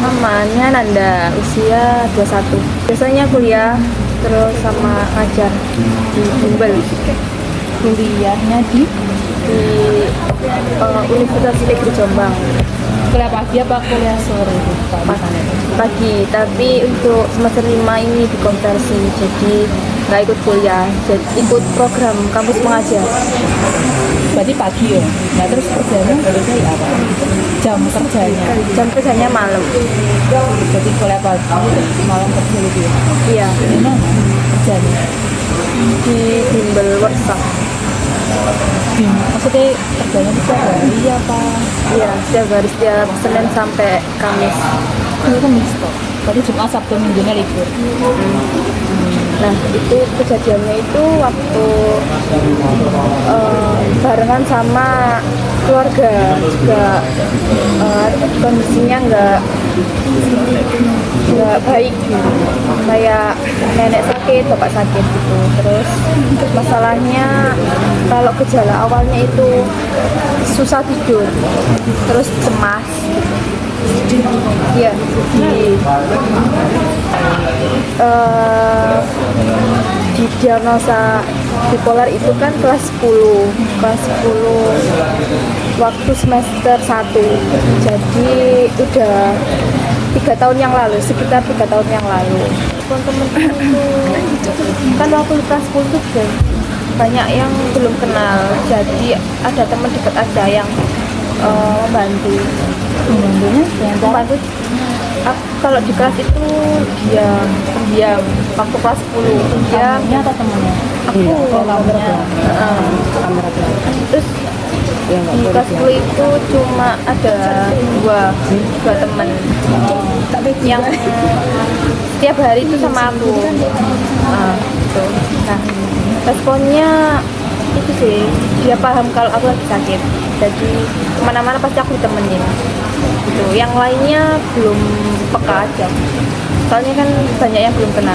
Namanya Nanda, usia 21. Biasanya kuliah terus sama ngajar di Bimbel. Kuliahnya di Universitas Negeri Jombang. kuliah pagi apa kuliah sore? Pagi, tapi untuk semester 5 ini dikonversi, jadi nggak ikut kuliah, jadi ikut program kampus mengajar. Berarti pagi ya. Nah terus kerjanya biasanya ya apa? Jam kerjanya. Jam kerjanya malam. Jadi kuliah pagi malam kerja gitu ya. Iya, Di mana kerjanya? di Bimbel Workshop. Maksudnya kerjanya itu setiap hari apa? Iya, setiap hari, setiap Senin sampai Kamis. Itu kan mixto. Berarti Jumat Sabtu Minggunya libur. Nah, itu kejadiannya itu waktu barengan sama keluarga juga, kondisinya nggak baik gitu. Kayak nenek sakit, bapak sakit gitu. Terus masalahnya kalau gejala awalnya itu susah tidur, terus cemas. Iya, di diagnosa bipolar itu kan kelas 10 waktu semester 1. Jadi udah 3 tahun yang lalu, sekitar 3 tahun yang lalu. Teman-teman itu kan waktu kelas 10 tuh banyak yang belum kenal, jadi ada teman dekat aja yang membantu. Membantu kalau di kelas itu dia pendiam. Waktu kelas 10 dia Kamunya atau temennya? aku Kamunya. terus di kelas 10 itu cuma ada dua teman yang setiap hari itu sama aku. Gitu. Nah, responnya itu sih, dia paham kalau aku lagi sakit, jadi kemana-mana pasti aku ditemenin gitu. Yang lainnya belum peka aja, soalnya kan banyak yang belum kenal.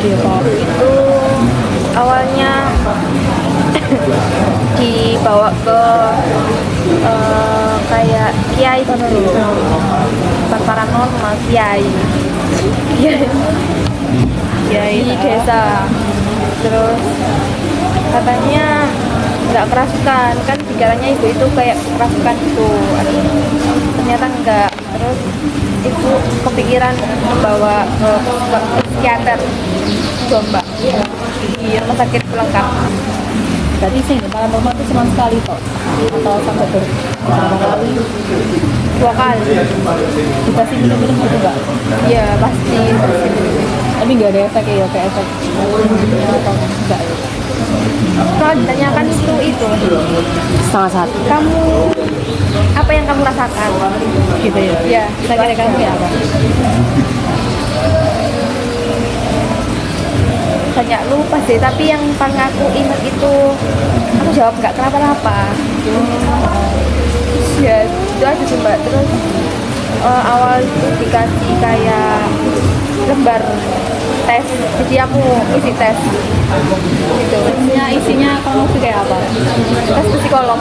Dia itu awalnya dibawa ke kayak kiai gitu, bukan paranormal, kiai di desa. Terus katanya nggak kerasukan, kan pikirannya ibu itu kayak kerasukan gitu, ternyata enggak. Terus ibu kepikiran membawa ke psikiater Jombang di rumah sakit pelengkap. Berarti sih paranormal itu cuma sekali toh? Atau sampai berapa kali? 2 kali. Dikasih minum-minum gitu nggak? Iya pasti. Tapi nggak ada efek ya, kayak efek atau enggak ya? Kalau ditanyakan itu Setengah satu kamu apa yang kamu rasakan gitu ya? ya. Kira-kira kamu ya apa? Banyak lupa sih, tapi yang paling aku ingat itu aku jawab nggak kenapa-napa. Ya itu aja sih mbak. Terus awal itu dikasih kayak lembar tes, jadi aku isi tes gitu. Isinya kamu tuh kayak apa? Tes psikolog,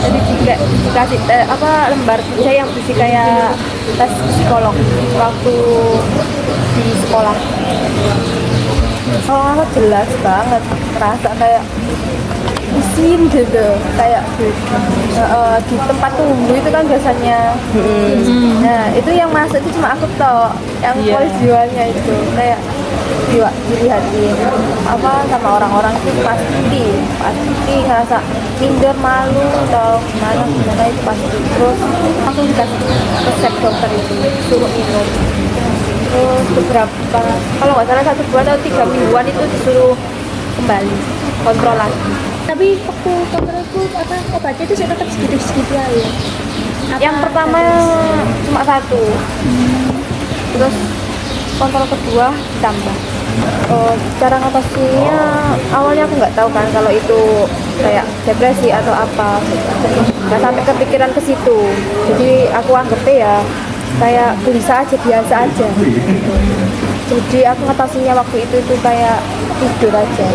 jadi juga dikasih lembar kerja yang berisi kayak tes psikolog waktu di sekolah. Kalau aku jelas banget merasa kayak pusing gitu, kayak di tempat tunggu itu kan biasanya. Nah itu yang masuk itu cuma aku tau, yang polis jiwanya itu kayak dilihatin sama orang-orang itu pasti ngerasa minder, malu atau gimana itu pasti. Terus langsung dikasih resep dokter itu, suruh minum. Terus beberapa, kalau nggak salah 1 bulan atau 3 mingguan itu disuruh kembali kontrol lagi. Tapi waktu kontrolku obatnya itu saya tetap segitu-segitu aja. Yang pertama cuma 1, terus kontrol kedua tambah. Cara ngatasinya awalnya aku nggak tahu kan kalau itu kayak depresi atau apa, nggak sampai kepikiran ke situ. Jadi aku anggapnya ya kayak gelisah aja, biasa aja. Jadi aku ngatasinya waktu itu kayak tidur aja,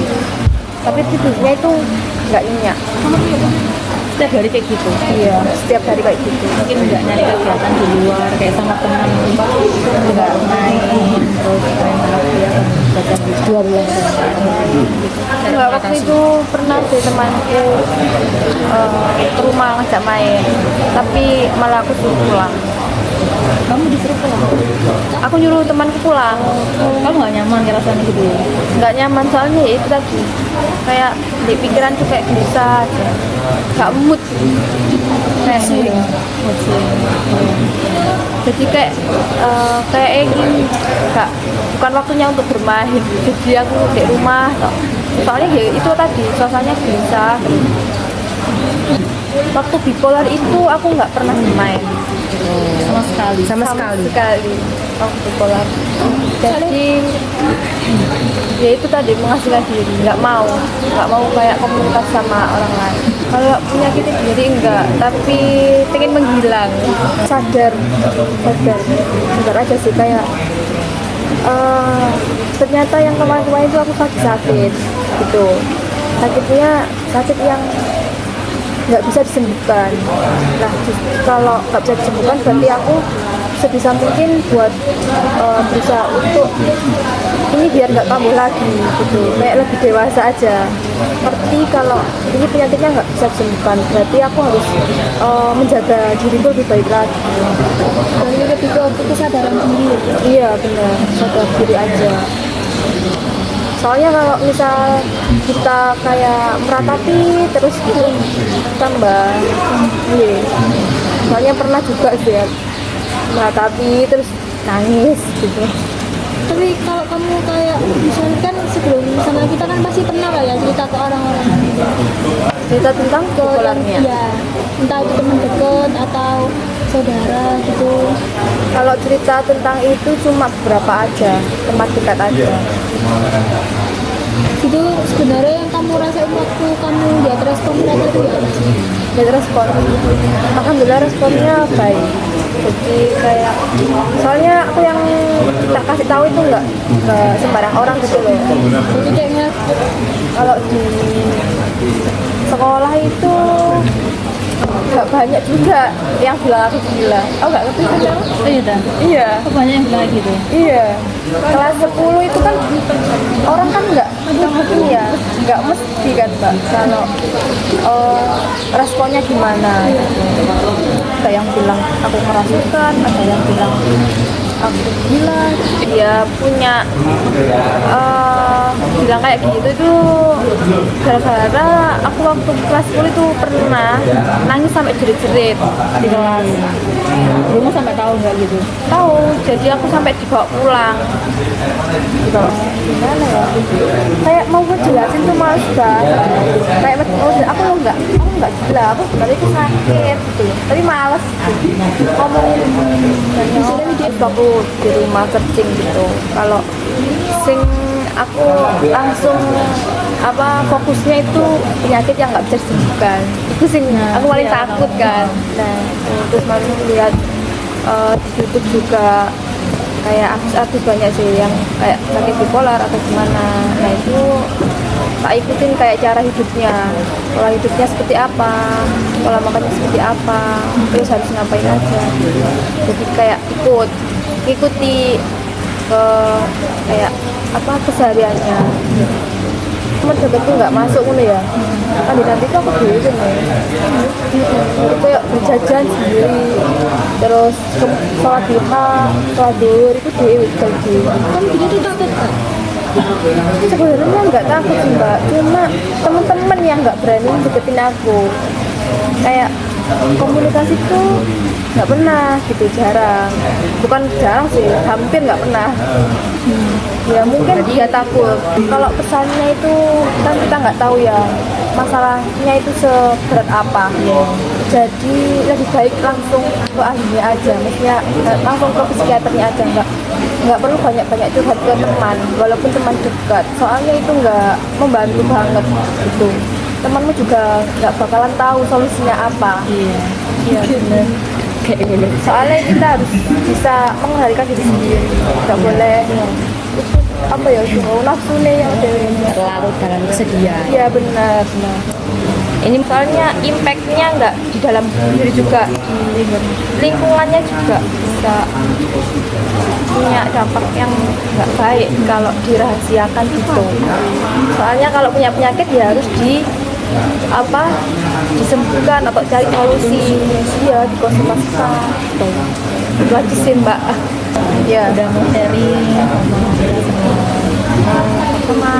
tapi tidurnya itu nggak nyenyak. setiap hari kayak gitu. Iya, setiap hari kayak gitu. Mungkin nggak nyari kegiatan di luar kayak sama teman, nggak main terus main ya baca buku 2 bulan Enggak, waktu itu pernah deh temanku ke rumah ngajak main, tapi malah aku suruh pulang. kamu disuruh pulang. Aku nyuruh temanku pulang. Kamu nggak nyaman rasanya gitu ya? Nggak nyaman soalnya ya itu tadi, kayak di pikiran tuh kayak bisa aja, nggak mood. Kayak jadi kayak gini, nggak, bukan waktunya untuk bermain. Jadi aku di rumah toh. Soalnya ya itu tadi suasananya gelisah. Waktu bipolar itu aku nggak pernah bermain Sama sekali. Sama sekali. waktu bipolar. Jadi ya itu tadi, mengasingkan diri, nggak mau kayak komunitas sama orang lain. Kalau menyakiti diri enggak, tapi pengen menghilang. Sadar aja sih, kayak ternyata yang kemarin itu aku sakit gitu. Sakit yang nggak bisa disembuhkan. Nah, kalau nggak bisa disembuhkan berarti aku sebisa mungkin buat berusaha untuk ini biar nggak kambuh lagi gitu, kayak lebih dewasa aja. Ngerti kalau ini penyakitnya nggak bisa disembuhkan, berarti aku harus menjaga diriku lebih baik lagi. Dan ini lebih ke kesadaran diri. Iya benar, sadar diri aja. Soalnya kalau misal kita kayak meratapi terus gitu tambah, iya. Soalnya pernah juga sih ya, meratapi terus nangis gitu. Tapi kalau kamu kayak misalnya kan sebelum misalnya kita kan pasti pernah lah ya cerita ke orang-orang Cerita tentang ke yang bipolarnya. ya entah itu teman dekat atau saudara gitu. Kalau cerita tentang itu cuma beberapa aja, teman dekat aja. Itu sebenarnya yang kamu rasain waktu kamu lihat respon mereka itu ya apa sih? Dan respon, alhamdulillah responnya baik. Jadi kayak, soalnya aku yang tak kasih tahu itu nggak ke sembarang orang gitu loh. Jadi kayaknya Kalau di sekolah itu nggak banyak juga yang bilang aku gila. Oh nggak ngerti sih Cang? Oh iya dah. Iya. Kok banyak yang bilang gitu? Iya, kelas 10 itu kan orang kan nggak ini ya, nggak mesti kan Mbak kalau responnya gimana. Ada yang bilang aku merasukan, ada yang bilang aku gila. Dia punya bilang kayak gitu itu gara-gara aku waktu kelas 10 itu pernah nangis sampai jerit-jerit di kelas. Rumah sampai tahu nggak gitu? Tahu, jadi aku sampai dibawa pulang. Dibawa gimana ya? Kayak mau ngejelasin tuh males banget. Kayak aku nggak gila, aku sebenarnya itu sakit gitu. Tapi males gitu. Ngomongin aku di rumah searching gitu. Kalau sing aku langsung fokusnya itu penyakit yang nggak bisa disembuhkan. Itu sing aku paling takut kan. Nah, terus malu lihat di YouTube juga kayak artis banyak sih yang kayak sakit bipolar atau gimana. Nah itu tak ikutin kayak cara hidupnya, pola hidupnya seperti apa, pola makannya seperti apa, terus harus ngapain aja. Jadi kayak ikuti ke kayak kesehariannya. Teman dekat tuh nggak masuk ngono ya. Kan di nanti tuh aku dulu kan itu kayak berjajan sendiri, terus sholat duha, sholat duhur itu dewi lagi. kamu gitu tuh takut kan? Sebenarnya nggak takut sih Mbak, cuma teman-teman yang nggak berani deketin aku. Kayak komunikasi tuh nggak pernah gitu, jarang. Bukan jarang sih, hampir nggak pernah. Ya mungkin dia takut. Kalau pesannya itu kan kita nggak tahu ya masalahnya itu seberat apa. Jadi lebih baik langsung ke ahlinya aja, maksudnya langsung ke psikiaternya aja, nggak perlu banyak-banyak curhat ke teman, walaupun teman dekat. Soalnya itu nggak membantu banget gitu. Temanmu juga nggak bakalan tahu solusinya apa. Iya benar. Kayak gitu. Soalnya kita harus bisa mengendalikan diri sendiri, nggak boleh itu nafsu nih yang Larut dalam kesedihan. iya benar. Ini soalnya impactnya nggak di dalam diri juga, di lingkungannya juga bisa punya dampak yang nggak baik kalau dirahasiakan gitu. Soalnya kalau punya penyakit ya harus disembuhkan atau cari solusi, ya dikonsultasikan gitu. Itu aja sih Mbak. Ya Udah mau sharing sama